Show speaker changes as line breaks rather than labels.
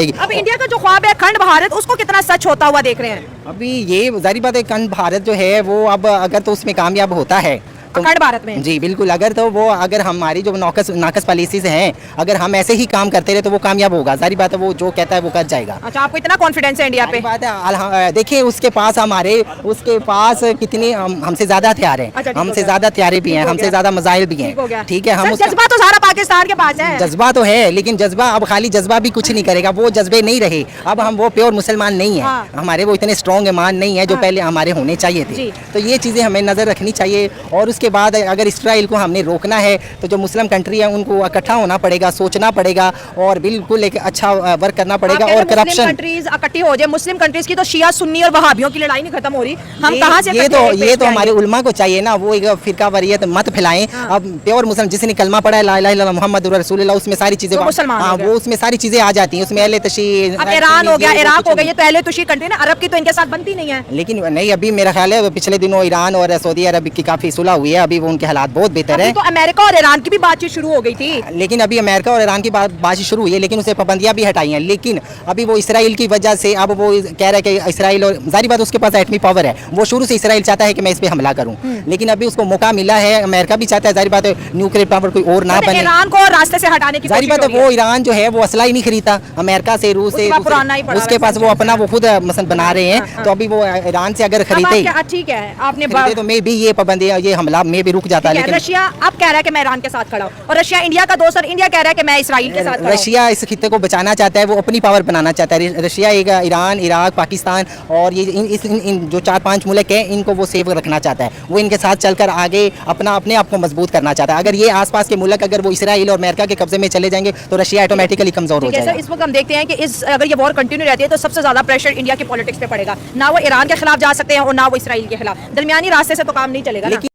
अब इंडिया का जो ख्वाब है अखंड भारत, उसको कितना सच होता हुआ देख रहे हैं?
अभी ये जारी बात है, अखंड भारत जो है वो अब अगर तो उसमें कामयाब होता है तो
अखंड भारत में
जी बिल्कुल, अगर हमारी जो नाकस पॉलिसीज हैं, अगर हम ऐसे ही काम करते रहे तो वो कामयाब होगा। जारी बात है, वो जो कहता है वो कर जाएगा।
अच्छा, आपको इतना कॉन्फिडेंस है इंडिया पे?
बात है, देखिए उसके पास कितने हमसे ज्यादा हथियार हैं।
अच्छा,
हमसे ज्यादा हथियार भी हैं, हमसे ज्यादा मजाइल भी हैं। ठीक है, हम
जज्बा तो सारा पाकिस्तान के पास है।
जज्बा तो है, लेकिन जज्बा अब खाली जज्बा भी कुछ नहीं करेगा, वो जज्बे नहीं रहे। अब हम वो प्योर मुसलमान नहीं है।
हाँ।
हमारे वो इतने स्ट्रॉन्ग ईमान नहीं है जो
हाँ।
पहले हमारे होने चाहिए थे। तो ये चीजें हमें नजर रखनी चाहिए। और उसके बाद अगर इसराइल को हमने रोकना है तो जो मुस्लिम कंट्री है उनको इकट्ठा होना पड़ेगा, सोचना पड़ेगा और बिल्कुल एक अच्छा वर्क करना पड़ेगा। और करप्शन
कंट्रीज इकट्ठी हो जाए, मुस्लिम कंट्रीज की तो शिया सुन्नी और वहाबियों की लड़ाई नहीं खत्म हो रही। हम कहां से
ये तो हमारे उलमा को चाहिए ना, वो एक फिरका वरीयत मत फैलाएं। अब प्योर मुस्लिम जिसने कलमा पढ़ा है ला इलाहा इल्लल्लाह मुहम्मदुर रसूलुल्लाह, उसमें सारी चीजें वो उसमें सारी चीजें आ जाती हैं। उसमें अहले तशय्युअ,
अब ईरान हो गया, इराक हो गया, ये तो अहले तशय्युअ कंट्री ना, अरब की तो इनके साथ बनती नहीं है।
लेकिन नहीं, अभी मेरा ख्याल है पिछले दिनों ईरान और सऊदी अरब की काफी सुलह हुई है। अभी वो उनके हालात बहुत बेहतर है।
तो अमेरिका और ईरान की भी बातचीत शुरू हो गई थी।
लेकिन अभी अमेरिका और ईरान की बातचीत शुरू हुई है, लेकिन उसे पाबंदियां भी हटाई हैं। लेकिन अभी वो इसराइल की वजह से अब वो कह रहा है कि इसराइल, और जारी बात उसके पास एटमी पावर है, वो शुरू से इसराइल चाहता है कि मैं इस पे हमला करूं। लेकिन अभी उसको मौका मिला है, अमेरिका भी चाहता है, जारी बात है न्यूक्लियर पावर कोई और ना बने।
ईरान को रास्ते से हटाने की
जारी बात है, वो ईरान जो है वो असला ही नहीं खरीदता अमेरिका से, रूस से, उसके पास वो अपना वो खुद मसल बना रहे हैं। तो अभी वो ईरान से अगर खरीदे,
ठीक है, आपने
तो मे भी ये पाबंदियां, ये हमला में भी रुक जाता है। लेकिन
रशिया अब कह रहा है कि मैं ईरान के साथ खड़ा हूं, और रशिया इंडिया का दोस्त, और इंडिया कह रहा है कि मैं इसराइल के साथ।
रशिया इस खित्ते को बचाना चाहता है, वो अपनी पावर बनाना चाहता है। रशिया एक ईरान, इराक, पाकिस्तान और ये इन जो 4-5 मुल्क हैं, इनको वो सेफ रखना चाहता है। वो इनके साथ चलकर आगे अपने आप को मजबूत करना चाहता है। अगर ये आसपास के मुल्क अगर वो इसराइल और अमेरिका के कब्जे में चले जाएंगे तो रशिया ऑटोमेटिकली कमजोर हो जाएगा।
इस वक्त हम देखते हैं कि अगर ये वॉर कंटिन्यू रहती है तो सबसे ज्यादा प्रेशर इंडिया की पॉलिटिक्स पे पड़ेगा। ना वो ईरान के खिलाफ जा सकते हैं और ना वो इसराइल के खिलाफ, दरमियानी रास्ते से तो काम नहीं चलेगा।